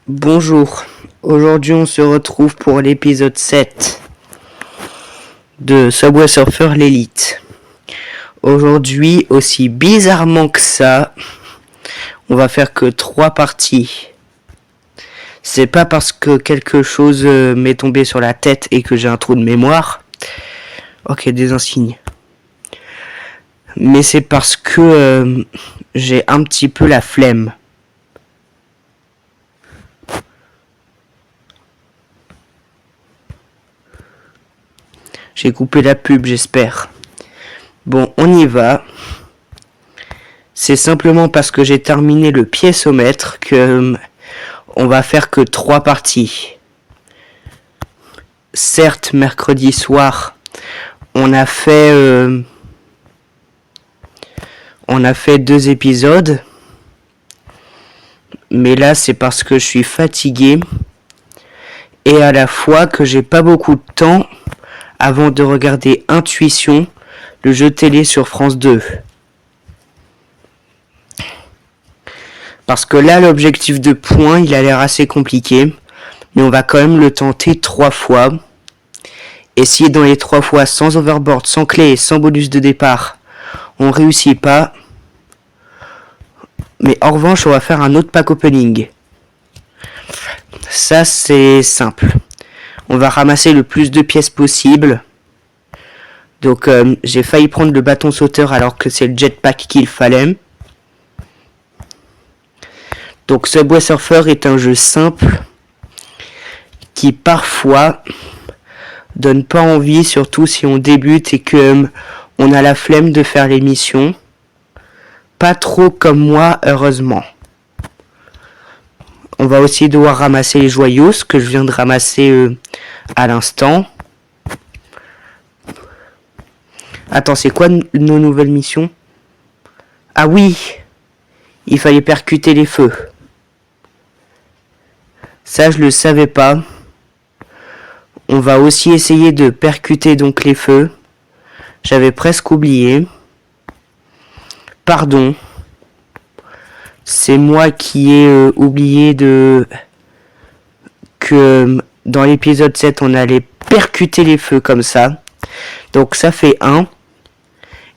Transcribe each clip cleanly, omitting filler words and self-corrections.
Bonjour, aujourd'hui on se retrouve pour l'épisode 7 de Subway Surfer l'élite. Aujourd'hui, aussi bizarrement que ça, on va faire que 3 parties. C'est pas parce que quelque chose m'est tombé sur la tête et que j'ai un trou de mémoire. Ok, des insignes. Mais c'est parce que j'ai un petit peu la flemme. J'ai coupé la pub, j'espère. Bon, on y va. C'est simplement parce que j'ai terminé le piécomètre que on va faire que 3 parties. Certes, mercredi soir, on a fait 2 épisodes. Mais là, c'est parce que je suis fatigué et à la fois que j'ai pas beaucoup de temps avant de regarder Intuition, le jeu télé sur France 2. Parce que là, l'objectif de points, il a l'air assez compliqué. Mais on va quand même le tenter 3 fois. Et si dans les 3 fois, sans overboard, sans clé et sans bonus de départ, on réussit pas. Mais en revanche, on va faire un autre pack opening. Ça, c'est simple. On va ramasser le plus de pièces possible. Donc j'ai failli prendre le bâton sauteur alors que c'est le jetpack qu'il fallait. Donc Subway Surfer est un jeu simple qui parfois donne pas envie, surtout si on débute et que on a la flemme de faire les missions. Pas trop comme moi, heureusement. On va aussi devoir ramasser les joyaux, ce que je viens de ramasser à l'instant. Attends, c'est quoi nos nouvelles missions? Ah oui, il fallait percuter les feux. Ça, je le savais pas. On va aussi essayer de percuter donc les feux. J'avais presque oublié. Pardon. C'est moi qui ai oublié que dans l'épisode 7, on allait percuter les feux comme ça. Donc ça fait 1.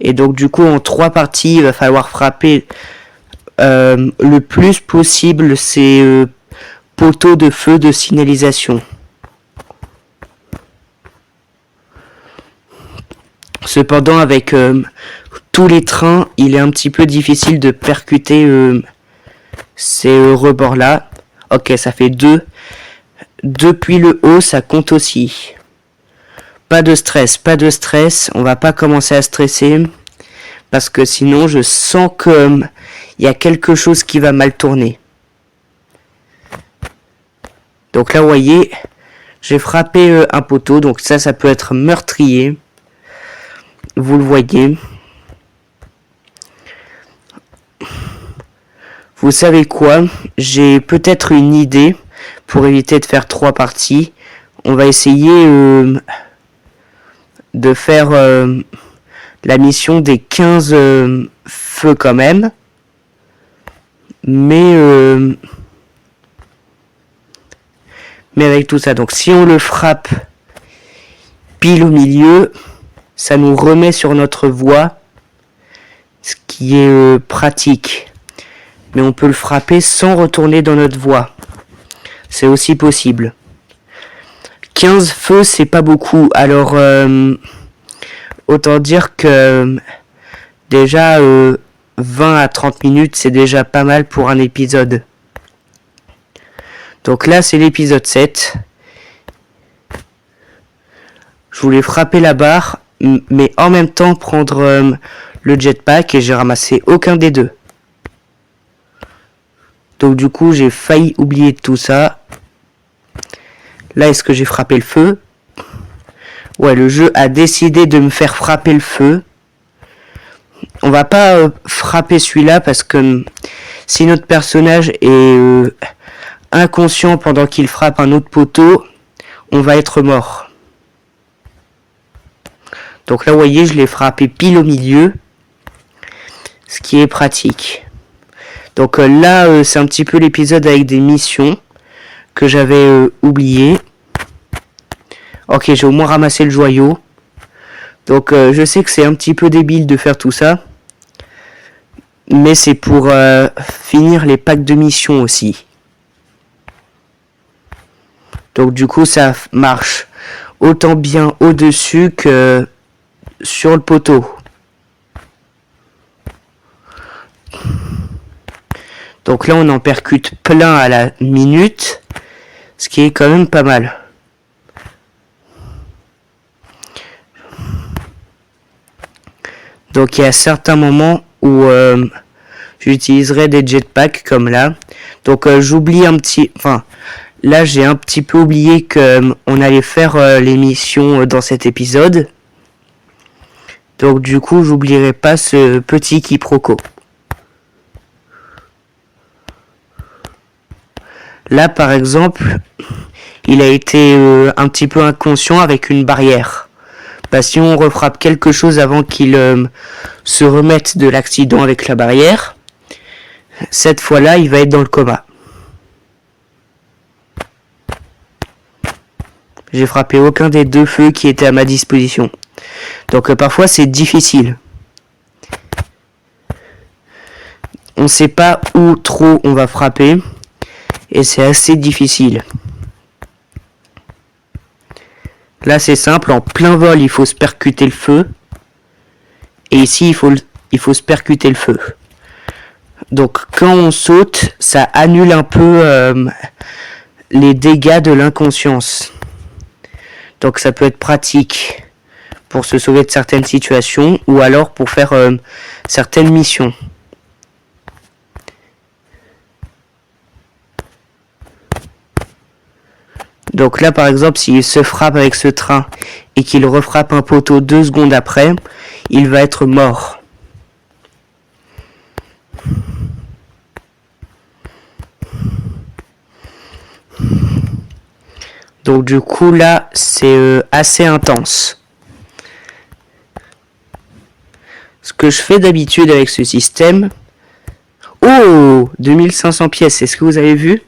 Et donc du coup, en 3 parties, il va falloir frapper le plus possible ces poteaux de feu de signalisation. Cependant, avec tous les trains, il est un petit peu difficile de percuter ces rebords-là. Ok, ça fait 2. Depuis le haut, ça compte aussi. Pas de stress. On va pas commencer à stresser. Parce que sinon, je sens que y a quelque chose qui va mal tourner. Donc là, vous voyez, j'ai frappé un poteau. Donc ça peut être meurtrier. Vous le voyez. Vous savez quoi? J'ai peut-être une idée pour éviter de faire 3 parties. On va essayer de faire la mission des 15 feux quand même. Mais avec tout ça. Donc si on le frappe pile au milieu, ça nous remet sur notre voie. Ce qui est pratique. Mais on peut le frapper sans retourner dans notre voie. C'est aussi possible. 15 feux, c'est pas beaucoup. Alors, autant dire que déjà 20 à 30 minutes, c'est déjà pas mal pour un épisode. Donc là, c'est l'épisode 7. Je voulais frapper la barre, mais en même temps prendre le jetpack et j'ai ramassé aucun des deux. Donc du coup, j'ai failli oublier tout ça. Là, est-ce que j'ai frappé le feu? Ouais, le jeu a décidé de me faire frapper le feu. On va pas frapper celui-là parce que si notre personnage est inconscient pendant qu'il frappe un autre poteau, on va être mort. Donc là, vous voyez, je l'ai frappé pile au milieu. Ce qui est pratique. Donc là, c'est un petit peu l'épisode avec des missions. que j'avais oublié. Ok, j'ai au moins ramassé le joyau. Donc je sais que c'est un petit peu débile de faire tout ça. Mais c'est pour finir les packs de mission aussi. Donc du coup ça marche autant bien au-dessus que sur le poteau. Donc là on en percute plein à la minute, ce qui est quand même pas mal. Donc il y a certains moments où j'utiliserai des jetpacks comme là. Donc j'oublie un petit... Enfin, là j'ai un petit peu oublié que on allait faire les missions dans cet épisode. Donc du coup j'oublierai pas ce petit quiproquo. Là par exemple, il a été un petit peu inconscient avec une barrière. Bah, si on refrappe quelque chose avant qu'il se remette de l'accident avec la barrière, cette fois-là, il va être dans le coma. J'ai frappé aucun des deux feux qui étaient à ma disposition. Donc parfois, c'est difficile. On ne sait pas où trop on va frapper. Et c'est assez difficile. Là, c'est simple. En plein vol, il faut se percuter le feu. Et ici, il faut se percuter le feu. Donc, quand on saute, ça annule un peu les dégâts de l'inconscience. Donc, ça peut être pratique pour se sauver de certaines situations ou alors pour faire certaines missions. Donc là, par exemple, s'il se frappe avec ce train et qu'il refrappe un poteau 2 secondes après, il va être mort. Donc du coup, là, c'est assez intense. Ce que je fais d'habitude avec ce système... Oh, 2500 pièces, est-ce que vous avez vu ?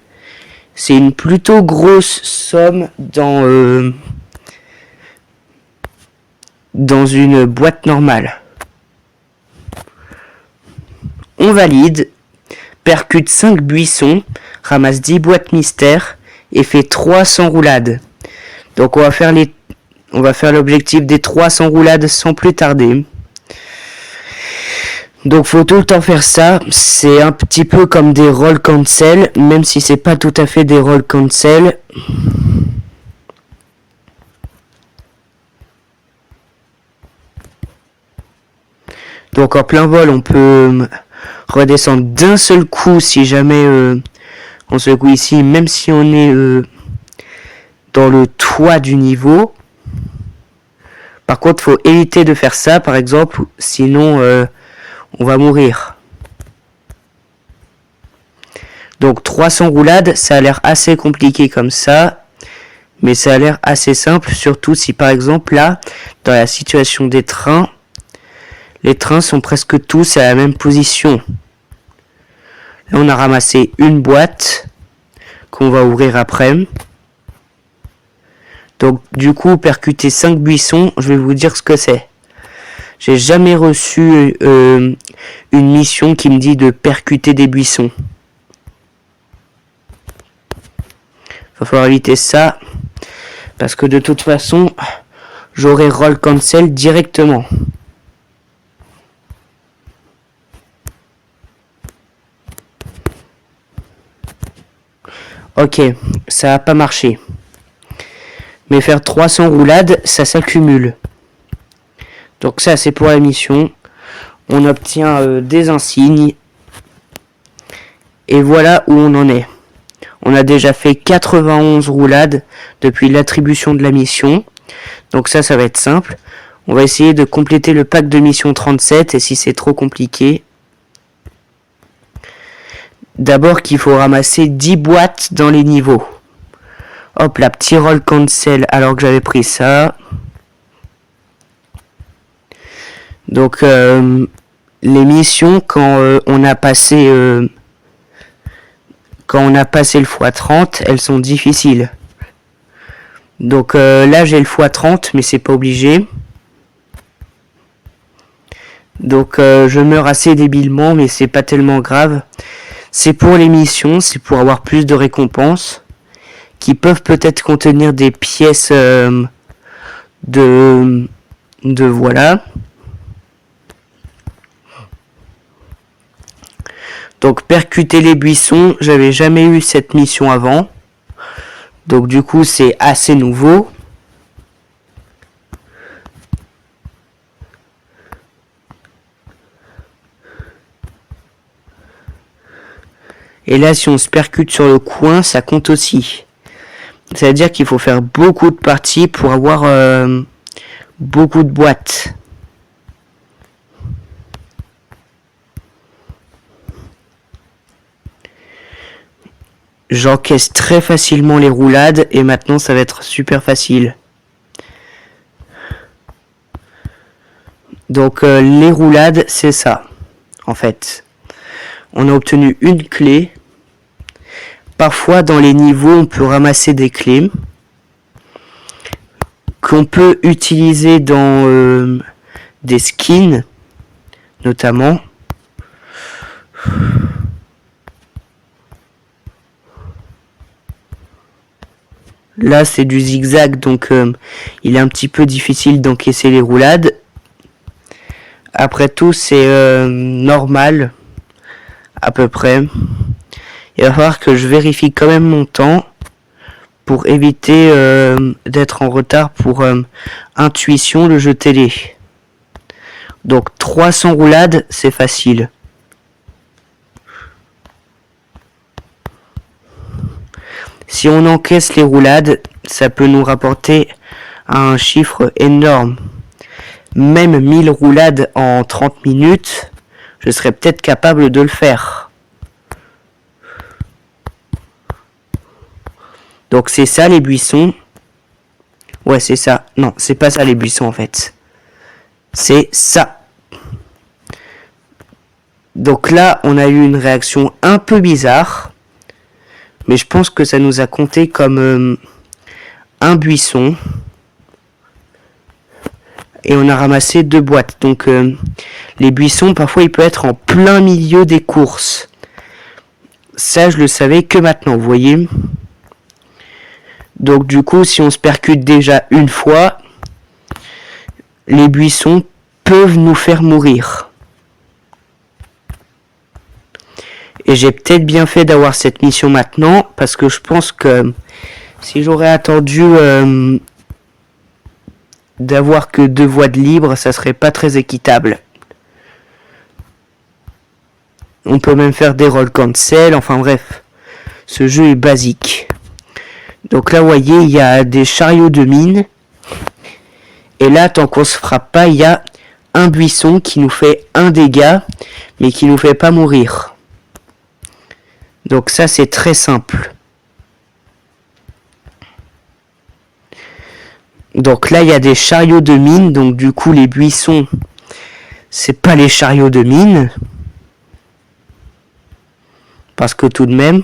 C'est une plutôt grosse somme dans une boîte normale. On valide, percute 5 buissons, ramasse 10 boîtes mystères et fait 300 roulades. Donc on va faire l'objectif des 300 roulades sans plus tarder. Donc faut tout le temps faire ça, c'est un petit peu comme des roll cancel, même si c'est pas tout à fait des roll cancel. Donc en plein vol, on peut redescendre d'un seul coup si jamais on secoue ici, même si on est dans le toit du niveau. Par contre, faut éviter de faire ça, par exemple, sinon on va mourir. Donc 300 roulades, ça a l'air assez compliqué comme ça, mais ça a l'air assez simple, surtout si par exemple là, dans la situation des trains, les trains sont presque tous à la même position. Là on a ramassé une boîte qu'on va ouvrir après. Donc du coup, percuter 5 buissons, je vais vous dire ce que c'est. J'ai jamais reçu une mission qui me dit de percuter des buissons. Il va falloir éviter ça. Parce que de toute façon, j'aurai roll cancel directement. Ok, ça n'a pas marché. Mais faire 300 roulades, ça s'accumule. Donc ça, c'est pour la mission. On obtient des insignes. Et voilà où on en est. On a déjà fait 91 roulades depuis l'attribution de la mission. Donc ça va être simple. On va essayer de compléter le pack de mission 37. Et si c'est trop compliqué... D'abord qu'il faut ramasser 10 boîtes dans les niveaux. Hop là, petit roll cancel alors que j'avais pris ça. Donc les missions quand on a passé quand on a passé le x30, elles sont difficiles. Donc là j'ai le x30 mais c'est pas obligé. Donc je meurs assez débilement mais c'est pas tellement grave. C'est pour les missions, c'est pour avoir plus de récompenses qui peuvent peut-être contenir des pièces de voilà. Donc percuter les buissons, j'avais jamais eu cette mission avant. Donc du coup c'est assez nouveau. Et là si on se percute sur le coin, ça compte aussi. C'est-à-dire qu'il faut faire beaucoup de parties pour avoir beaucoup de boîtes. J'encaisse très facilement les roulades et maintenant ça va être super facile. Donc les roulades c'est ça en fait. On a obtenu une clé. Parfois dans les niveaux on peut ramasser des clés qu'on peut utiliser dans des skins notamment. Là c'est du zigzag donc il est un petit peu difficile d'encaisser les roulades. Après tout c'est normal à peu près. Il va falloir que je vérifie quand même mon temps pour éviter d'être en retard pour Intuition, le jeu télé. Donc 300 roulades c'est facile. Si on encaisse les roulades, ça peut nous rapporter un chiffre énorme. Même 1000 roulades en 30 minutes, je serais peut-être capable de le faire. Donc c'est ça les buissons. Ouais c'est ça. Non, c'est pas ça les buissons en fait. C'est ça. Donc là, on a eu une réaction un peu bizarre. Mais je pense que ça nous a compté comme un buisson. Et on a ramassé 2 boîtes. Donc les buissons, parfois, ils peuvent être en plein milieu des courses. Ça, je le savais que maintenant, vous voyez. Donc du coup, si on se percute déjà une fois, les buissons peuvent nous faire mourir. Et j'ai peut-être bien fait d'avoir cette mission maintenant, parce que je pense que si j'aurais attendu d'avoir que 2 voies de libre, ça serait pas très équitable. On peut même faire des roll cancel, enfin bref. Ce jeu est basique. Donc là, vous voyez, il y a des chariots de mine. Et là, tant qu'on se frappe pas, il y a un buisson qui nous fait un dégât, mais qui nous fait pas mourir. Donc ça c'est très simple. Donc là il y a des chariots de mine, donc du coup les buissons c'est pas les chariots de mine. Parce que tout de même,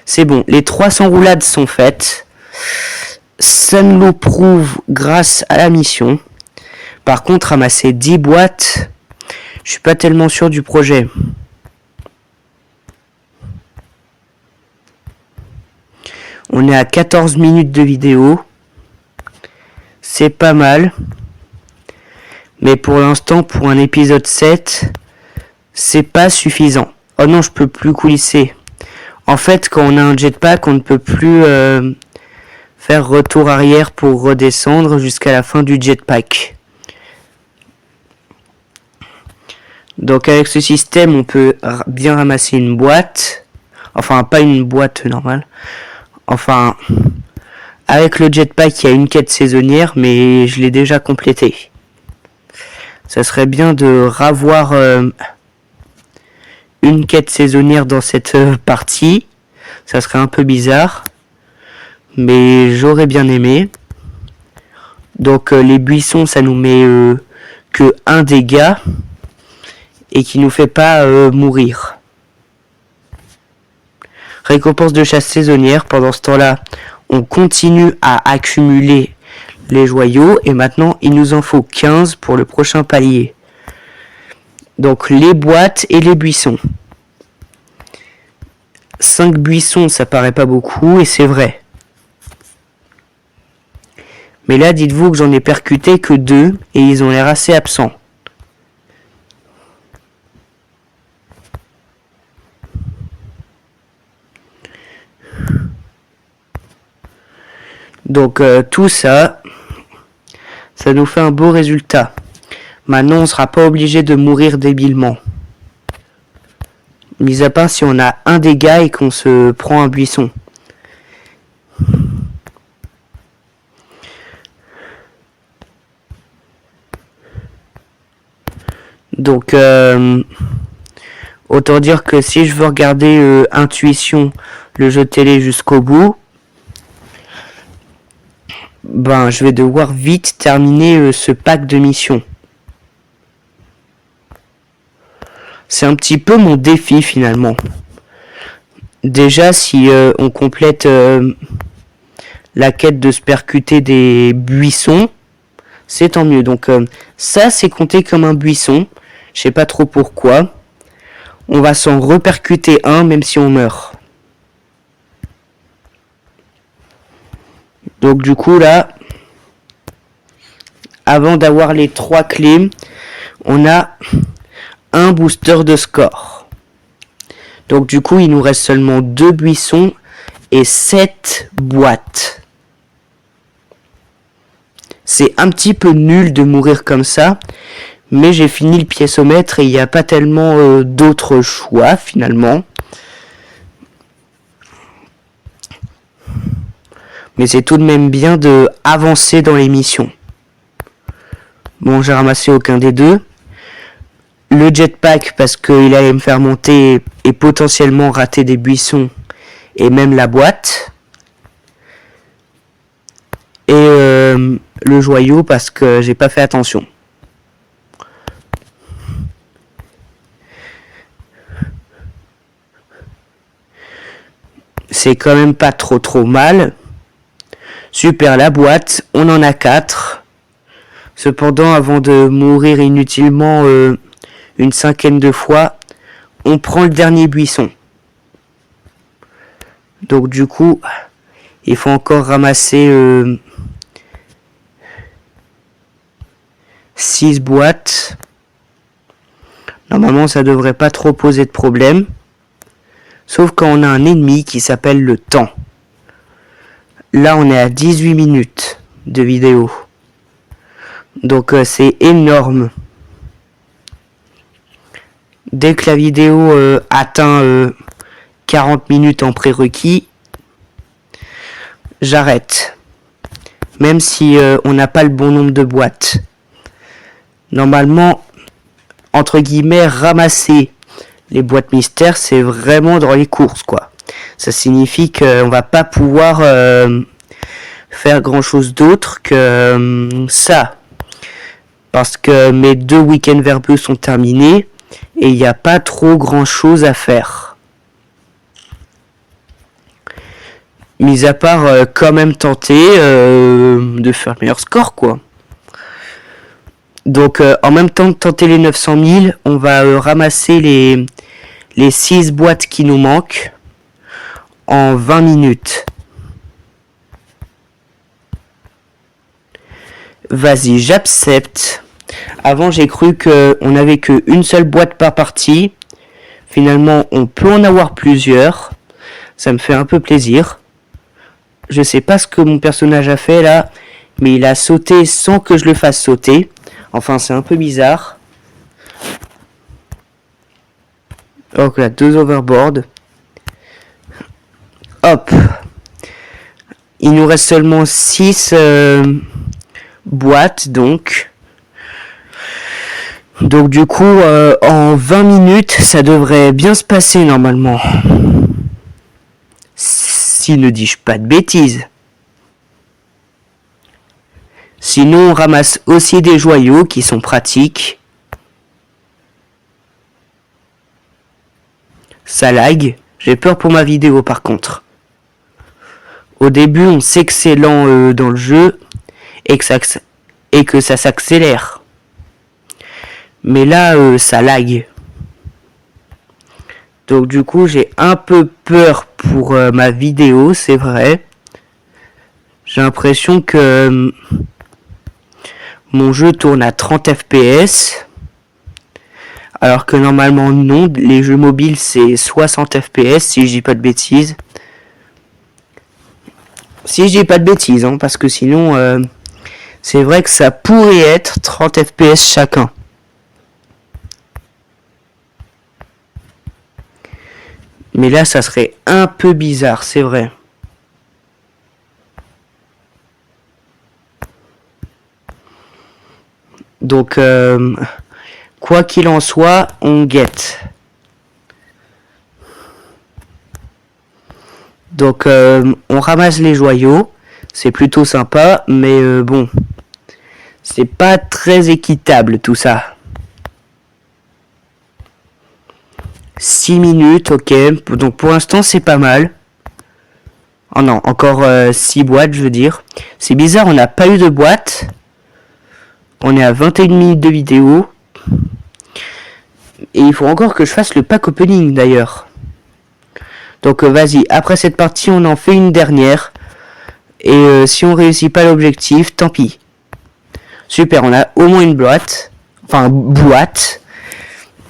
c'est bon, les 300 roulades sont faites. Ça nous le prouve grâce à la mission. Par contre ramasser 10 boîtes, je suis pas tellement sûr du projet. On est à 14 minutes de vidéo. C'est pas mal. Mais pour l'instant, pour un épisode 7, c'est pas suffisant. Oh non, je peux plus coulisser. En fait, quand on a un jetpack, on ne peut plus faire retour arrière pour redescendre jusqu'à la fin du jetpack. Donc avec ce système, on peut bien ramasser une boîte. Enfin, pas une boîte normale. Enfin, avec le jetpack, il y a une quête saisonnière, mais je l'ai déjà complétée. Ça serait bien de ravoir une quête saisonnière dans cette partie. Ça serait un peu bizarre, mais j'aurais bien aimé. Donc les buissons, ça nous met que un dégât et qui nous fait pas mourir. Récompense de chasse saisonnière. Pendant ce temps-là, on continue à accumuler les joyaux. Et maintenant, il nous en faut 15 pour le prochain palier. Donc les boîtes et les buissons. 5 buissons, ça paraît pas beaucoup, et c'est vrai. Mais là, dites-vous que j'en ai percuté que 2, et ils ont l'air assez absents. Donc tout ça, ça nous fait un beau résultat. Maintenant, on ne sera pas obligé de mourir débilement. Mis à part si on a un dégât et qu'on se prend un buisson. Donc, autant dire que si je veux regarder Intuition, le jeu télé jusqu'au bout, ben je vais devoir vite terminer ce pack de missions. C'est un petit peu mon défi finalement. Déjà, si on complète la quête de se percuter des buissons, c'est tant mieux. Donc ça, c'est compté comme un buisson. Je sais pas trop pourquoi. On va s'en repercuter un, même si on meurt. Donc du coup là, avant d'avoir les 3 clés, on a un booster de score. Donc du coup, il nous reste seulement 2 buissons et 7 boîtes. C'est un petit peu nul de mourir comme ça, mais j'ai fini le piécomètre et il n'y a pas tellement d'autres choix finalement. Mais c'est tout de même bien de avancer dans les missions. Bon, j'ai ramassé aucun des deux. Le jetpack parce qu'il allait me faire monter et potentiellement rater des buissons et même la boîte. Et le joyau parce que j'ai pas fait attention. C'est quand même pas trop mal. Super, la boîte, on en a 4. Cependant, avant de mourir inutilement une 5e de fois, on prend le dernier buisson. Donc du coup, il faut encore ramasser 6 boîtes. Normalement, ça devrait pas trop poser de problème. Sauf quand on a un ennemi qui s'appelle le temps. Là, on est à 18 minutes de vidéo. Donc c'est énorme. Dès que la vidéo atteint 40 minutes en prérequis, j'arrête. Même si on n'a pas le bon nombre de boîtes. Normalement, entre guillemets, ramasser les boîtes mystères, c'est vraiment dans les courses, quoi. Ça signifie qu'on va pas pouvoir faire grand chose d'autre que ça. Parce que mes 2 week-ends verbeux sont terminés et il n'y a pas trop grand chose à faire. Mis à part quand même tenter de faire le meilleur score, quoi. Donc en même temps de tenter les 900 000, on va ramasser les 6 boîtes qui nous manquent en 20 minutes. Vas-y, j'accepte. Avant, j'ai cru qu'on n'avait qu'une seule boîte par partie. Finalement, on peut en avoir plusieurs. Ça me fait un peu plaisir. Je sais pas ce que mon personnage a fait là, mais il a sauté sans que je le fasse sauter. Enfin, c'est un peu bizarre. Donc là, 2 overboard. Hop. Il nous reste seulement 6 boîtes, donc. Donc du coup, en 20 minutes, ça devrait bien se passer normalement. Si ne dis-je pas de bêtises. Sinon, on ramasse aussi des joyaux qui sont pratiques. Ça lag. J'ai peur pour ma vidéo par contre. Au début, on sait que c'est lent dans le jeu et que ça s'accélère. Mais là, ça lag. Donc du coup, j'ai un peu peur pour ma vidéo, c'est vrai. J'ai l'impression que mon jeu tourne à 30 fps. Alors que normalement non, les jeux mobiles c'est 60 fps si je dis pas de bêtises. Si je dis pas de bêtises, hein, parce que sinon c'est vrai que ça pourrait être 30 fps chacun. Mais là ça serait un peu bizarre, c'est vrai. Donc quoi qu'il en soit, on guette. Donc on ramasse les joyaux, c'est plutôt sympa, mais bon, c'est pas très équitable tout ça. 6 minutes, ok, donc pour l'instant c'est pas mal. Oh non, encore 6 boîtes je veux dire. C'est bizarre, on n'a pas eu de boîte. On est à 21 minutes de vidéo. Et il faut encore que je fasse le pack opening d'ailleurs. Donc vas-y, après cette partie on en fait une dernière. Et si on réussit pas l'objectif, tant pis. Super, on a au moins une boîte. Enfin, boîte.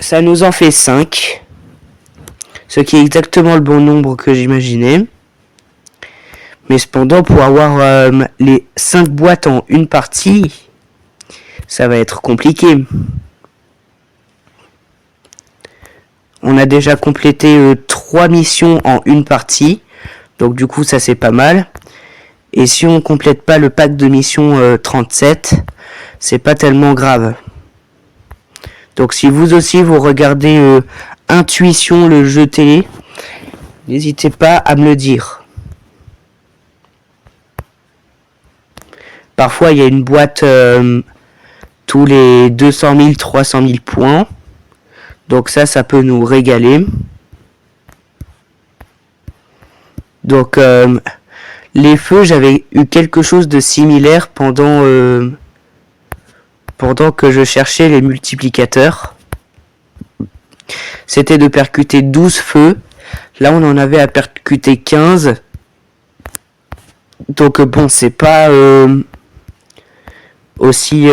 Ça nous en fait 5. Ce qui est exactement le bon nombre que j'imaginais. Mais cependant, pour avoir les 5 boîtes en une partie, ça va être compliqué. On a déjà complété 3 missions en une partie. Donc du coup, ça c'est pas mal. Et si on complète pas le pack de mission 37, c'est pas tellement grave. Donc si vous aussi vous regardez Intuition, le jeu télé, n'hésitez pas à me le dire. Parfois il y a une boîte tous les 200 000, 300 000 points. Donc ça peut nous régaler. Donc les feux, j'avais eu quelque chose de similaire pendant que je cherchais les multiplicateurs. C'était de percuter 12 feux. Là, on en avait à percuter 15. Donc bon, c'est pas aussi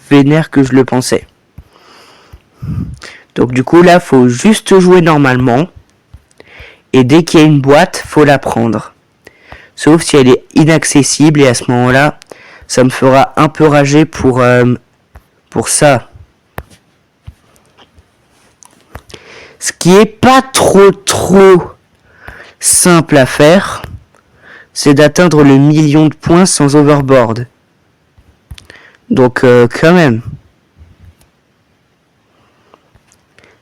vénère que je le pensais. Donc du coup, là, faut juste jouer normalement. Et dès qu'il y a une boîte, faut la prendre. Sauf si elle est inaccessible, et à ce moment-là, ça me fera un peu rager pour ça. Ce qui est pas trop simple à faire, c'est d'atteindre le 1 000 000 de points sans overboard. Donc quand même.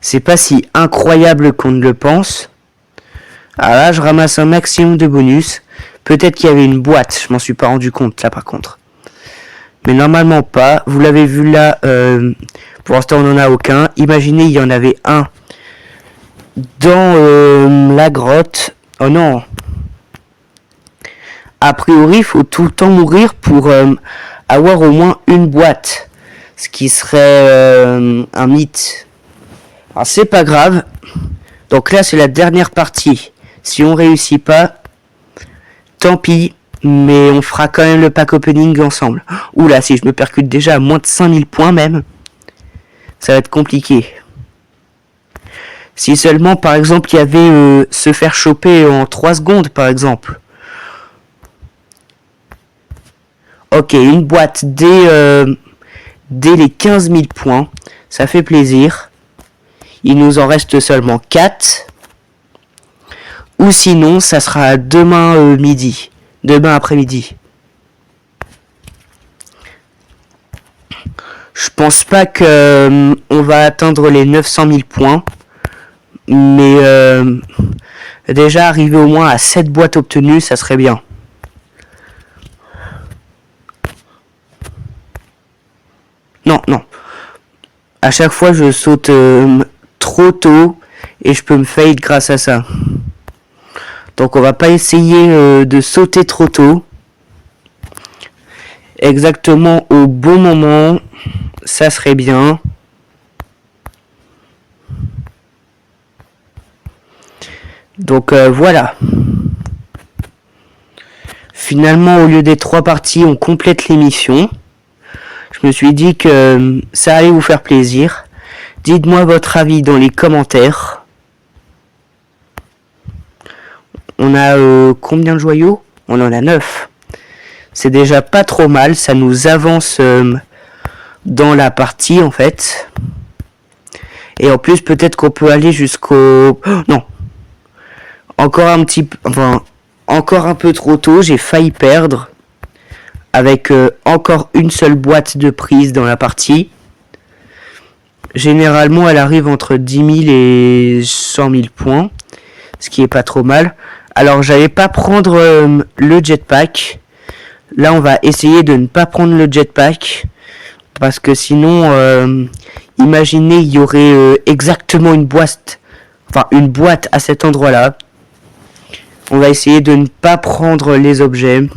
C'est pas si incroyable qu'on ne le pense. Ah là, je ramasse un maximum de bonus. Peut-être qu'il y avait une boîte, je m'en suis pas rendu compte là par contre. Mais normalement pas. Vous l'avez vu là, pour l'instant on n'en a aucun. Imaginez, il y en avait un dans la grotte. Oh non. A priori, il faut tout le temps mourir pour avoir au moins une boîte. Ce qui serait un mythe. Alors c'est pas grave. Donc là c'est la dernière partie. Si on réussit pas, tant pis. Mais on fera quand même le pack opening ensemble. Oula, si je me percute déjà à moins de 5000 points même, ça va être compliqué. Si seulement par exemple il y avait se faire choper en 3 secondes par exemple. Ok, une boîte dès les 15 000 points. Ça fait plaisir. Il nous en reste seulement 4. Ou sinon, ça sera demain midi. Demain après-midi. Je pense pas que on va atteindre les 900 000 points. Mais déjà arriver au moins à 7 boîtes obtenues, ça serait bien. Non. À chaque fois, je saute trop tôt Et je peux me fade grâce à ça. Donc on va pas essayer de sauter trop tôt. Exactement au bon moment. Ça serait bien. Donc voilà. Finalement, au lieu des 3 parties, on complète l'émission. Je me suis dit que ça allait vous faire plaisir. Dites-moi votre avis dans les commentaires. On a combien de joyaux? On en a 9. C'est déjà pas trop mal. Ça nous avance dans la partie en fait. Et en plus, peut-être qu'on peut aller jusqu'au... Oh, non. Encore un petit... Enfin, encore un peu trop tôt. J'ai failli perdre. Avec encore une seule boîte de prise dans la partie. Généralement, elle arrive entre 10 000 et 100 000 points. Ce qui est pas trop mal. Alors, j'allais pas prendre le jetpack. Là, on va essayer de ne pas prendre le jetpack. Parce que sinon, imaginez, il y aurait exactement une boîte. Enfin, une boîte à cet endroit-là. On va essayer de ne pas prendre les objets.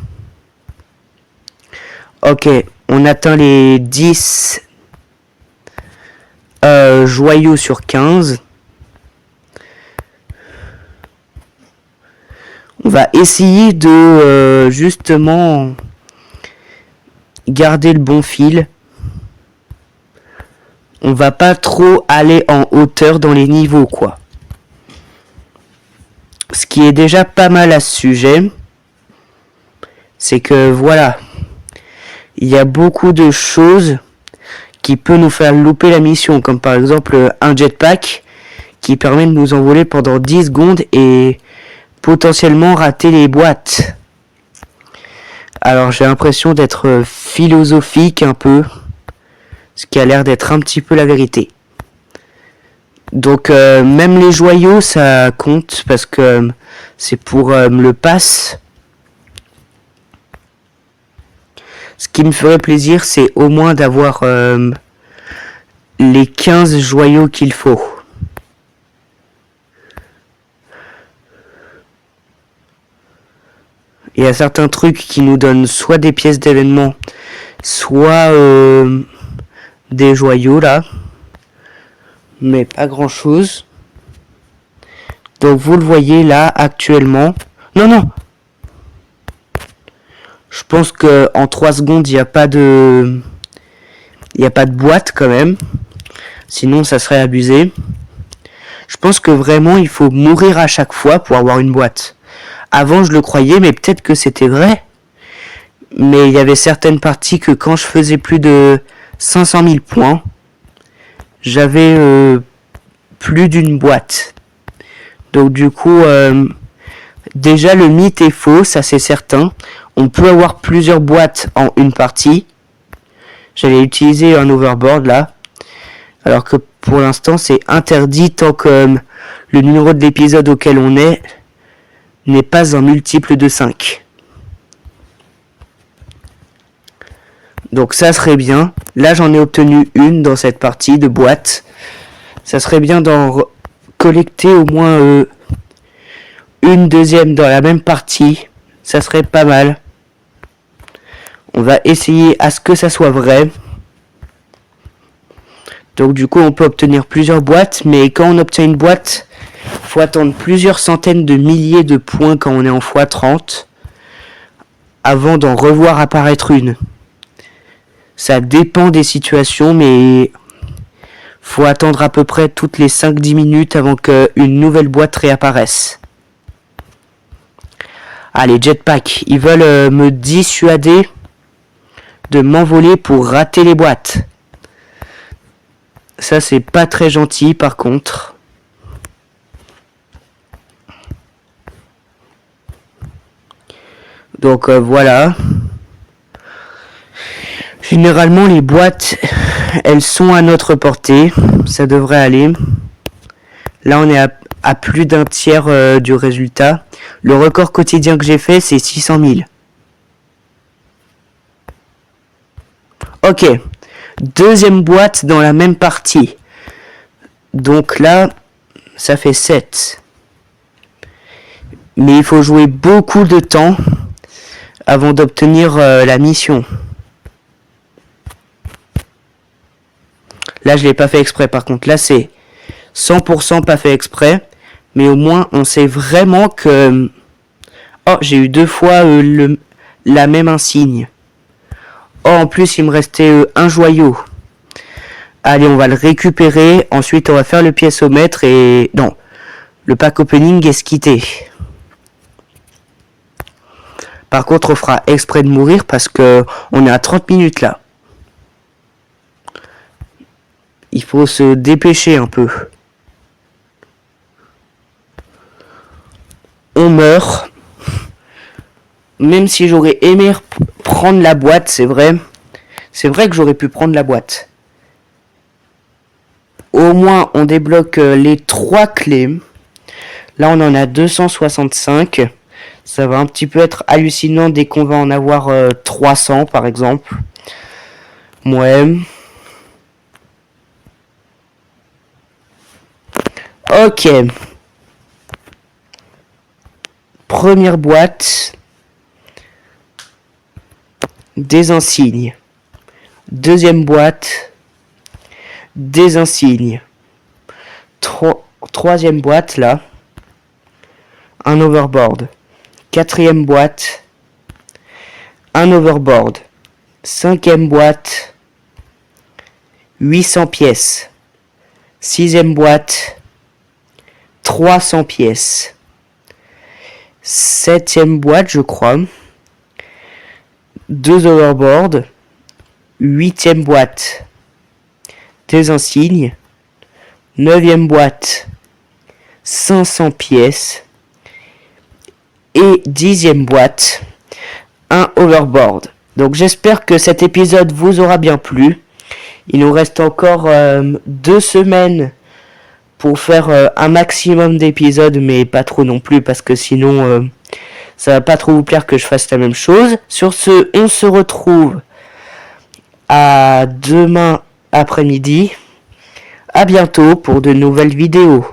Ok, on atteint les 10 joyaux sur 15. On va essayer de justement garder le bon fil. On va pas trop aller en hauteur dans les niveaux, quoi. Ce qui est déjà pas mal à ce sujet, c'est que voilà, il y a beaucoup de choses qui peuvent nous faire louper la mission, comme par exemple un jetpack qui permet de nous envoler pendant 10 secondes et potentiellement rater les boîtes. Alors j'ai l'impression d'être philosophique un peu, ce qui a l'air d'être un petit peu la vérité. Donc même les joyaux ça compte parce que c'est pour le pass. Ce qui me ferait plaisir c'est au moins d'avoir les 15 joyaux qu'il faut. Il y a certains trucs qui nous donnent soit des pièces d'événement, soit des joyaux là. Mais pas grand chose. Donc vous le voyez là actuellement. Non. Je pense que en 3 secondes il n'y a pas de boîte quand même. Sinon ça serait abusé. Je pense que vraiment il faut mourir à chaque fois pour avoir une boîte. Avant je le croyais mais peut-être que c'était vrai. Mais il y avait certaines parties que quand je faisais plus de 500 000 points, j'avais plus d'une boîte. Donc du coup, déjà le mythe est faux, ça c'est certain. On peut avoir plusieurs boîtes en une partie. J'allais utiliser un overboard là. Alors que pour l'instant c'est interdit tant que le numéro de l'épisode auquel on est n'est pas un multiple de 5. Donc ça serait bien. Là j'en ai obtenu une dans cette partie de boîte. Ça serait bien d'en collecter au moins une deuxième dans la même partie. Ça serait pas mal. On va essayer à ce que ça soit vrai. Donc du coup on peut obtenir plusieurs boîtes. Mais quand on obtient une boîte, faut attendre plusieurs centaines de milliers de points quand on est en x30 avant d'en revoir apparaître une. Ça dépend des situations, mais faut attendre à peu près toutes les 5-10 minutes avant qu'une nouvelle boîte réapparaisse. Ah, les jetpacks, ils veulent me dissuader de m'envoler pour rater les boîtes. Ça, c'est pas très gentil, par contre. Donc, voilà. Généralement, les boîtes, elles sont à notre portée. Ça devrait aller. Là, on est à plus d'un tiers du résultat. Le record quotidien que j'ai fait, c'est 600 000. Ok. Deuxième boîte dans la même partie. Donc là, ça fait 7. Mais il faut jouer beaucoup de temps avant d'obtenir la mission. Là, je l'ai pas fait exprès. Par contre, là, c'est 100% pas fait exprès. Mais au moins, on sait vraiment que... Oh, j'ai eu 2 fois la même insigne. Oh, en plus, il me restait un joyau. Allez, on va le récupérer. Ensuite, on va faire le pièceomètre et... Non, le pack opening est quitté. Par contre, on fera exprès de mourir parce que on est à 30 minutes là. Il faut se dépêcher un peu. On meurt. Même si j'aurais aimé prendre la boîte, c'est vrai. C'est vrai que j'aurais pu prendre la boîte. Au moins, on débloque les 3 clés. Là, on en a 265. Ça va un petit peu être hallucinant dès qu'on va en avoir 300, par exemple. Ouais. Ok. Première boîte. Des insignes. Deuxième boîte. Des insignes. Troisième boîte, là. Un overboard. Quatrième boîte. Un overboard. Cinquième boîte. 800 pièces. Sixième boîte. 300 pièces. Septième boîte, je crois. 2 overboards. Huitième boîte. Des insignes. Neuvième boîte. 500 pièces. Et 10e boîte. Un overboard. Donc j'espère que cet épisode vous aura bien plu. Il nous reste encore 2 semaines pour faire un maximum d'épisodes, mais pas trop non plus, parce que sinon ça va pas trop vous plaire que je fasse la même chose. Sur ce, on se retrouve à demain après-midi. À bientôt pour de nouvelles vidéos.